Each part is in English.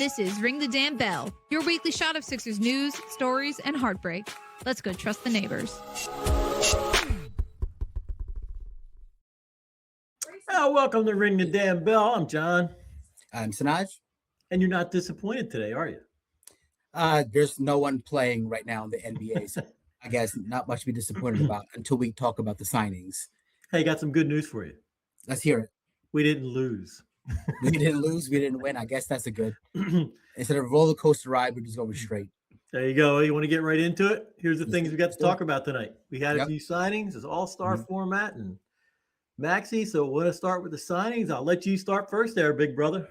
This is Ring the Damn Bell, your weekly shot of Sixers news, stories, and heartbreak. Let's go trust the neighbors. Welcome to Ring the Damn Bell. I'm John. I'm Sanoj. And you're not disappointed today, are you? There's no one playing right now in the NBA, so I guess not much to be disappointed about until we talk about the signings. Hey, got some good news for you. Let's hear it. We didn't lose. We didn't lose. We didn't win. I guess that's a good. Instead of a roller coaster ride, we're just going straight. There you go. You want to get right into it? Here's the things we got to talk about tonight. We had a few signings. It's all-star format and Maxey. So we're going to start with the signings. I'll let you start first there, big brother.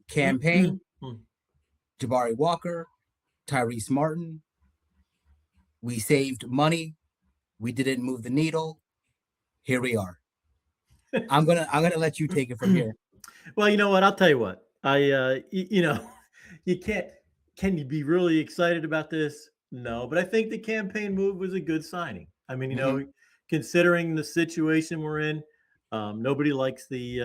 Cameron Payne, Jabari Walker, Tyrese Martin. We saved money. We didn't move the needle. Here we are. I'm gonna let you take it from here. Well, you know what? I'll tell you what. You can't. Can you be really excited about this? No, but I think the campaign move was a good signing. I mean, considering the situation we're in, nobody likes the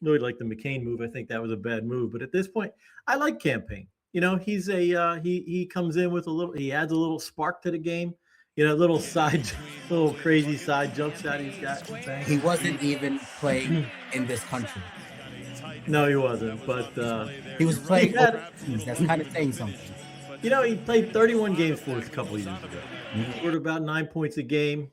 McCain move. I think that was a bad move. But at this point, I like campaign. He's he comes in with he adds a little spark to the game. Little crazy side jump shot he's got. He wasn't even playing in this country. No, he wasn't. But he was playing. That's kind of saying something. He played 31 games for us a couple of years ago. Scored about 9 points a game.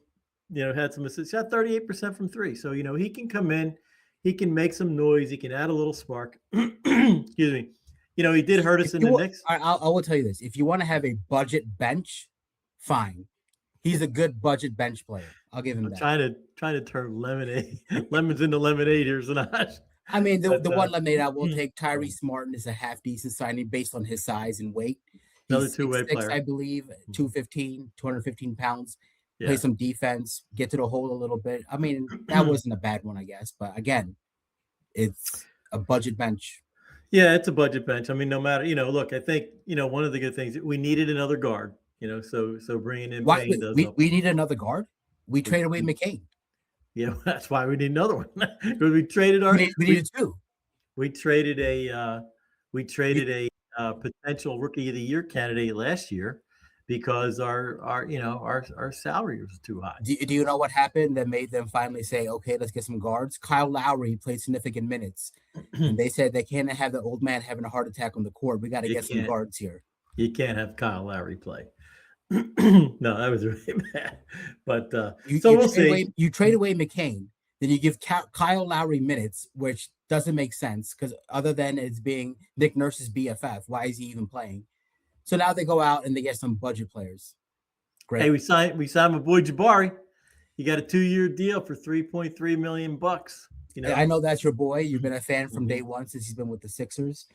Had some assists. Shot 38% from three. So he can come in. He can make some noise. He can add a little spark. Excuse me. He did hurt us in the Knicks. I will tell you this: if you want to have a budget bench, fine. He's a good budget bench player. I'll give him that. Trying to turn lemons into lemonade here, Sanoj. I mean, the one lemonade I will take. Tyrese Martin is a half decent signing based on his size and weight. Another two-way player, I believe, 215 pounds. Yeah. Play some defense, get to the hole a little bit. I mean, that wasn't a bad one, I guess. But again, it's a budget bench. Yeah, it's a budget bench. I mean, no matter, look, I think, one of the good things, we needed another guard. So bringing in Payne does help. We need another guard. We traded away McCain. Yeah, that's why we need another one. Because we traded we needed two. We traded a potential rookie of the year candidate last year because our salary was too high. Do you know what happened that made them finally say, okay, let's get some guards? Kyle Lowry played significant minutes, and they said they can't have the old man having a heart attack on the court. We got to get some guards here. You can't have Kyle Lowry play. No, that was really bad. But we'll see. You trade away McCain, then you give Kyle Lowry minutes, which doesn't make sense because other than it's being Nick Nurse's BFF, why is he even playing? So now they go out and they get some budget players. Great. Hey, we signed my boy Jabari. He got a 2-year deal for $3.3 million. I know that's your boy. You've been a fan from day one since he's been with the Sixers.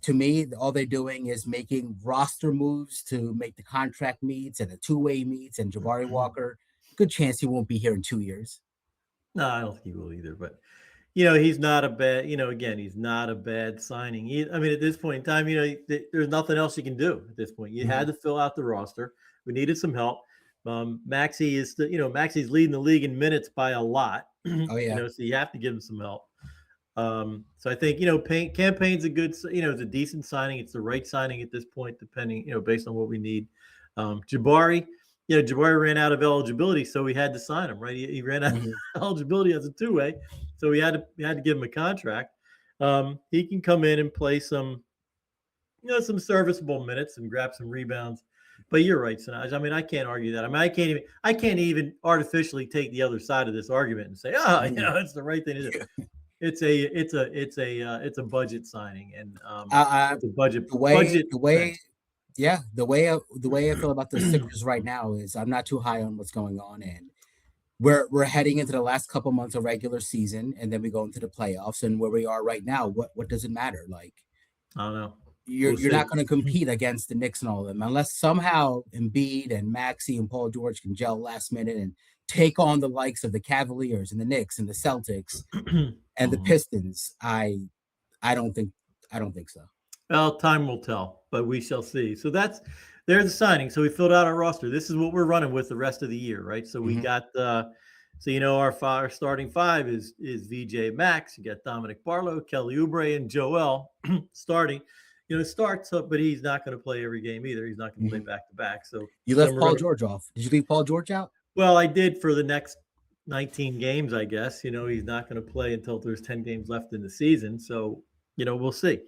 To me, all they're doing is making roster moves to make the contract meets and the two-way meets. And Jabari Walker, good chance he won't be here in 2 years. No, I don't think he will either. But he's not a bad. He's not a bad signing. At this point in time, there's nothing else you can do at this point. You had to fill out the roster. We needed some help. Maxey is Maxey's leading the league in minutes by a lot. Oh yeah. So you have to give him some help. So I think, campaign's a good, it's a decent signing. It's the right signing at this point, depending, based on what we need. Jabari ran out of eligibility, so we had to sign him, right? He ran out of eligibility as a two-way, so we had to give him a contract. He can come in and play some serviceable minutes and grab some rebounds. But you're right, Sanoj. I mean, I can't argue that. I mean, I can't even artificially take the other side of this argument and say, it's the right thing to do. It's a budget signing, and it's a budget. The way I feel about the Sixers right now is I'm not too high on what's going on, and we're heading into the last couple months of regular season, and then we go into the playoffs, and where we are right now, what does it matter? Like, I don't know. You're not going to compete against the Knicks and all of them unless somehow Embiid and Maxey and Paul George can gel last minute and take on the likes of the Cavaliers and the Knicks and the Celtics and the Pistons. I don't think so. Well, time will tell, but we shall see. So there's the signing. So we filled out our roster. This is what we're running with the rest of the year, right? So we got So our starting five is VJ Max. You got Dominic Barlow, Kelly Oubre, and Joel starting. Starts up, but he's not going to play every game either. He's not going to play back to back. So you left Paul George off. Did you leave Paul George out? Well, I did for the next 19 games, I guess. He's not going to play until there's 10 games left in the season. So, we'll see.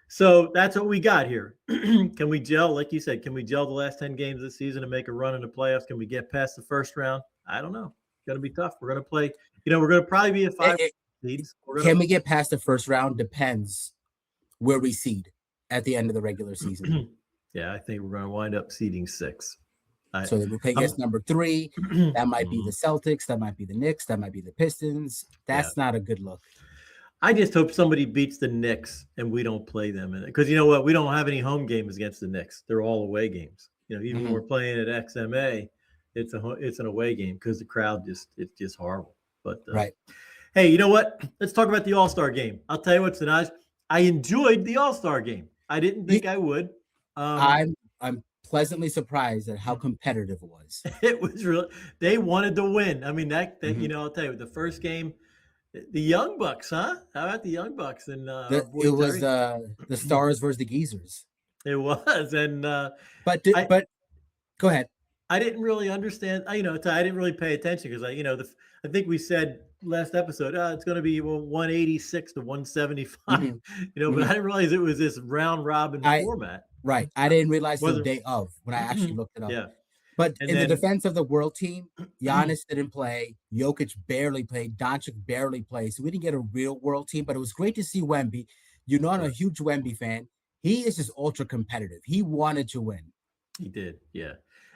So that's what we got here. Can we gel, like you said, can we gel the last 10 games of the season and make a run in the playoffs? Can we get past the first round? I don't know. It's going to be tough. We're going to play, we're going to probably be at 5 seeds. Can we get past the first round? Depends where we seed at the end of the regular season. Yeah, I think we're going to wind up seeding 6. So they will play against number 3. That might be the Celtics. That might be the Knicks. That might be the Pistons. That's not a good look. I just hope somebody beats the Knicks and we don't play them in it. Because you know what? We don't have any home games against the Knicks. They're all away games. Even when we're playing at XMA, it's an away game because the crowd it's just horrible. But right. Hey, you know what? Let's talk about the All-Star game. I'll tell you what, Sanoj, I enjoyed the All-Star game. I didn't think I would. I'm pleasantly surprised at how competitive it was. It was really. They wanted to win. I mean, that I'll tell you, the first game, the Young Bucks, huh? How about the Young Bucks? And it was the Stars versus the Geezers. It was, and but go ahead. I didn't really understand. I didn't really pay attention because I think we said last episode, it's going to be 186 to 175. But I didn't realize it was this round robin format. Right. I didn't realize the day of when I actually looked it up. Yeah. But in the defense of the world team, Giannis didn't play. Jokic barely played. Doncic barely played. So we didn't get a real world team. But it was great to see Wemby. I'm a huge Wemby fan. He is just ultra competitive. He wanted to win. He did. Yeah.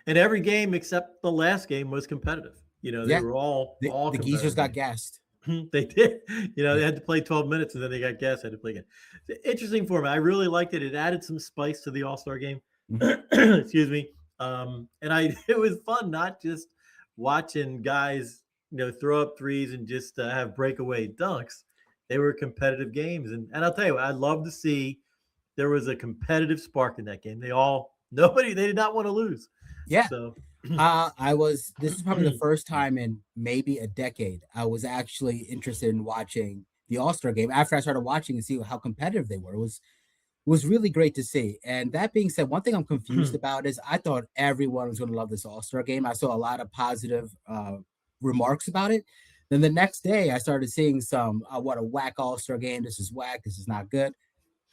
And every game except the last game was competitive. They were all the Geezers got gassed. They did. They had to play 12 minutes and then they got gassed. Had to play again. Interesting format. I really liked it. It added some spice to the All-Star game. Excuse me. And it was fun not just watching guys, throw up threes and just have breakaway dunks. They were competitive games. And I'll tell you, I love to see there was a competitive spark in that game. They did not want to lose. Yeah. So this is probably the first time in maybe a decade I was actually interested in watching the All-Star game after I started watching and see how competitive they were. It was really great to see. And that being said, one thing I'm confused about is I thought everyone was going to love this All-Star game. I saw a lot of positive remarks about it. Then the next day I started seeing some, what a whack All-Star game. This is whack. This is not good.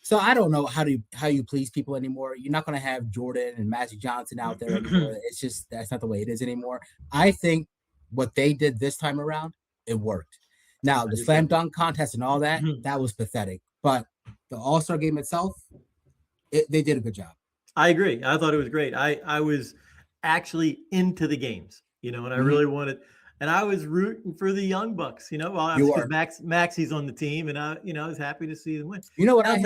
So I don't know how you please people anymore. You're not going to have Jordan and Magic Johnson out there anymore. It's just, that's not the way it is anymore. I think what they did this time around, it worked. Now, the slam dunk contest and all that, that was pathetic. But the All-Star game itself, they did a good job. I agree. I thought it was great. I was actually into the games, and I really wanted – and I was rooting for the Young Bucks, Maxey's on the team, and I was happy to see them win. You know what I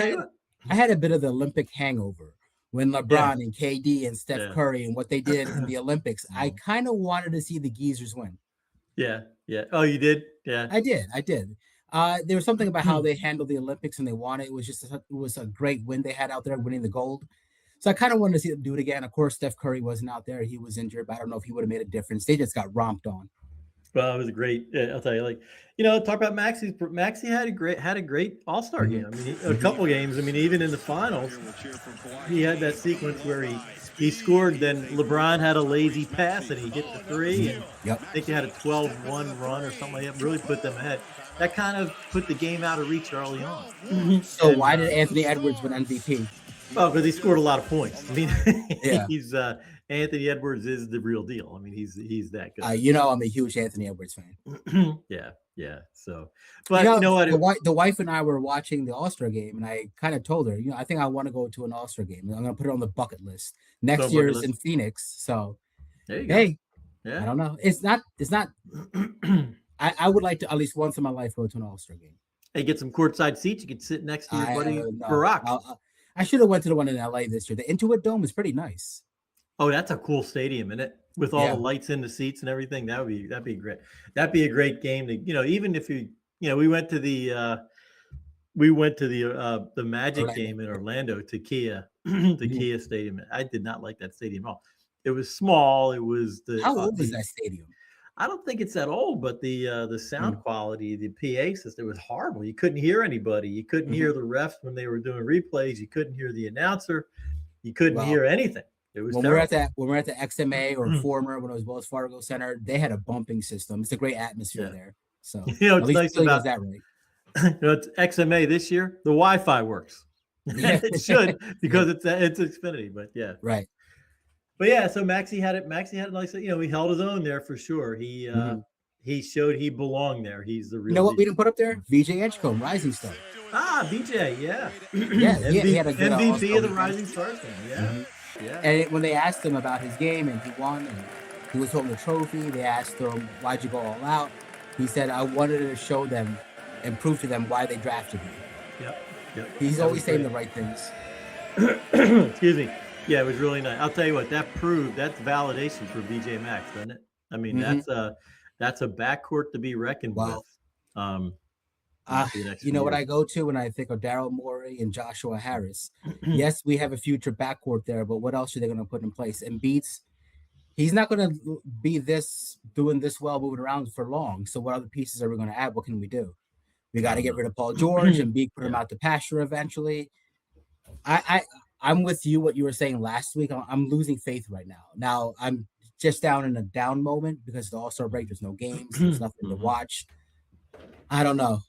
had a bit of the Olympic hangover when LeBron and KD and Steph Curry and what they did in the Olympics. I kind of wanted to see the Geezers win. Yeah. Oh, you did? Yeah. I did. There was something about how they handled the Olympics and they won it. It was a great win they had out there, winning the gold. So I kind of wanted to see them do it again. Of course, Steph Curry wasn't out there. He was injured, but I don't know if he would have made a difference. They just got romped on. Well, it was great. I'll tell you, talk about Maxey. Maxey had a great All-Star game. I mean, a couple games. I mean, even in the finals, he had that sequence where he scored. Then LeBron had a lazy pass and he hit the three. And I think he had a 12-1 run or something like that. Really put them ahead. That kind of put the game out of reach early on. So why did Anthony Edwards win MVP? Well, because he scored a lot of points. I mean, he's Anthony Edwards is the real deal. I mean, he's that good. I'm a huge Anthony Edwards fan. Yeah. So, but you know what? The wife and I were watching the All-Star game, and I kind of told her, I think I want to go to an All-Star game. I'm going to put it on the bucket list. Next year is in Phoenix, so there you go. Hey, I don't know. It's not. I would like to at least once in my life go to an All-Star game. Hey, get some courtside seats. You can sit next to your buddy Barack. I should have went to the one in LA this year. The Intuit Dome is pretty nice. Oh, that's a cool stadium, isn't it? With all the lights in the seats and everything. That'd be great. That'd be a great game to, even if we went to the Magic game in Orlando to Kia, Kia Stadium. I did not like that stadium at all. It was small. It was How old is that stadium? I don't think it's that old, but the sound quality, the PA system was horrible. You couldn't hear anybody. You couldn't hear the refs when they were doing replays. You couldn't hear the announcer. You couldn't hear anything. It was terrible. When we're at the XMA or former, when it was Wells Fargo Center, they had a bumping system. It's a great atmosphere there. So it's nice about that, right? It's XMA this year. The Wi-Fi works. It should because it's Xfinity, but yeah, right. But yeah, so Maxey had it. Maxey had a nice, he held his own there for sure. He showed he belonged there. He's the real. You know what we didn't put up there? VJ Edgecombe, Rising Star. VJ, yeah, he had a good MVP of the Rising Stars game. Yeah. Yeah. And when they asked him about his game and he won and he was holding a trophy, they asked him, "Why'd you go all out?" He said, "I wanted to show them and prove to them why they drafted me." Yep. He's always saying the right things. Excuse me. Yeah, it was really nice. I'll tell you what, that's validation for BJ Max, doesn't it? I mean, that's a backcourt to be reckoned with. You know what I go to when I think of Daryl Morey and Joshua Harris? Yes, we have a future backcourt there, but what else are they going to put in place? And he's not going to be doing this well moving around for long. So what other pieces are we going to add? What can we do? We got to get rid of Paul George and put him out to pasture eventually. I'm with you. What you were saying last week, I'm losing faith right now. Now I'm just down in a down moment because the All-Star break. There's no games. There's nothing to watch. I don't know.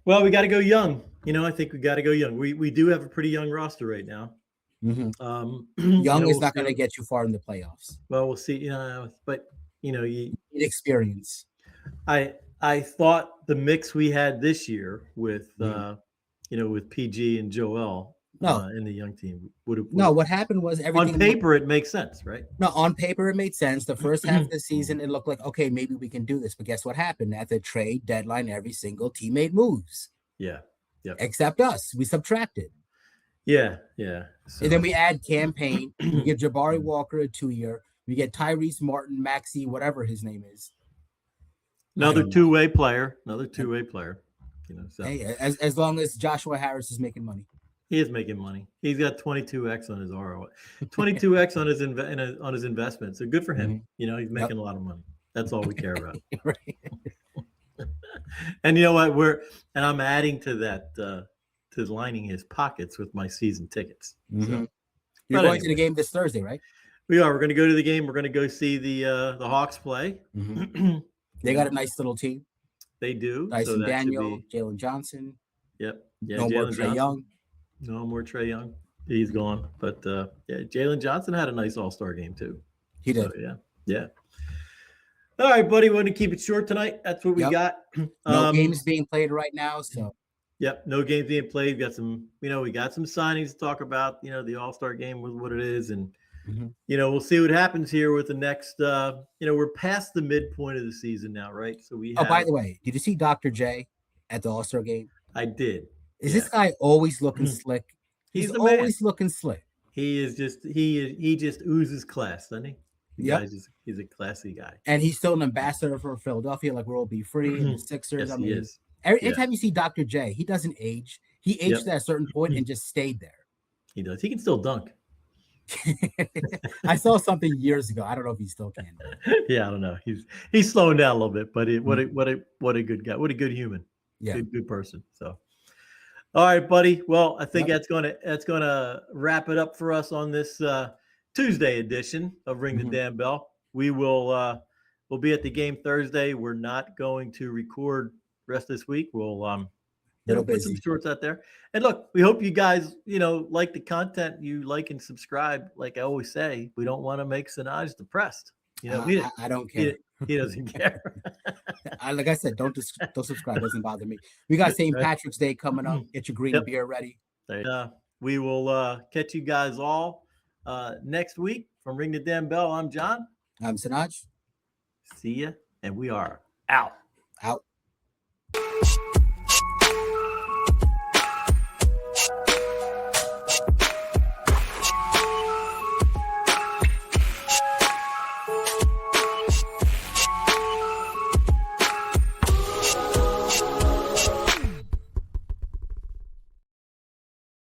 Well, we got to go young. I think we got to go young. We do have a pretty young roster right now. Young is not going to get you far in the playoffs. Well, we'll see. But you need experience. I thought the mix we had this year with with PG and Joel in the young team would have. No, what happened was everything on paper it makes sense, right? No, on paper it made sense. The first half of the season it looked like, okay, maybe we can do this. But guess what happened? At the trade deadline, every single team made moves. Yeah. Except us. We subtracted. Yeah. So. And then we add Cam Payne. We get Jabari Walker a 2-year. We get Tyrese Martin, Maxey, whatever his name is. Another two-way player. So. Hey, as long as Joshua Harris is making money. He is making money. He's got 22x on his ROI, 22x on his investment. So good for him. He's making a lot of money. That's all we care about. Right. And you know what? I'm adding to that to lining his pockets with my season tickets. So. You're going to the game this Thursday, right? We are. We're going to go to the game. We're going to go see the Hawks play. They got a nice little team. They do. Dyson Daniel, Jalen Johnson. Yep. Yeah. No more Trae Young. No more Trae Young. He's gone. But Jalen Johnson had a nice All-Star game too. He did. So, yeah. All right, buddy. We're going to keep it short tonight. That's what we got. No games being played right now. So. Yep. No games being played. We got some signings to talk about. The All-Star game was what it is, and we'll see what happens here with the next. We're past the midpoint of the season now, right? So we. Oh, by the way, did you see Dr. J at the All-Star game? I did. Is this guy always looking slick? He's always looking slick. He is just he just oozes class, doesn't he? Yeah, he's a classy guy. And he's still an ambassador for Philadelphia, like World Be Free and the Sixers. Yes, he is. Every time you see Dr. J, he doesn't age. He aged at a certain point and just stayed there. He does. He can still dunk. I saw something years ago. I don't know if he still can. Yeah, I don't know. He's slowing down a little bit, but what a good guy. What a good human. Yeah, good person. So. All right, buddy. Well, I think that's gonna wrap it up for us on this Tuesday edition of Ring the Damn Bell. We will we'll be at the game Thursday. We're not going to record rest this week. We'll put some shorts out there. And look, we hope you guys like the content. You like and subscribe. Like I always say, we don't want to make Sanoj depressed. I don't care. He doesn't care. Like I said, don't subscribe. It doesn't bother me. We got St. Patrick's Day coming up. Get your green beer ready. We will catch you guys all next week from Ring the Damn Bell. I'm John. I'm Sanoj. See ya. And we are out. Out.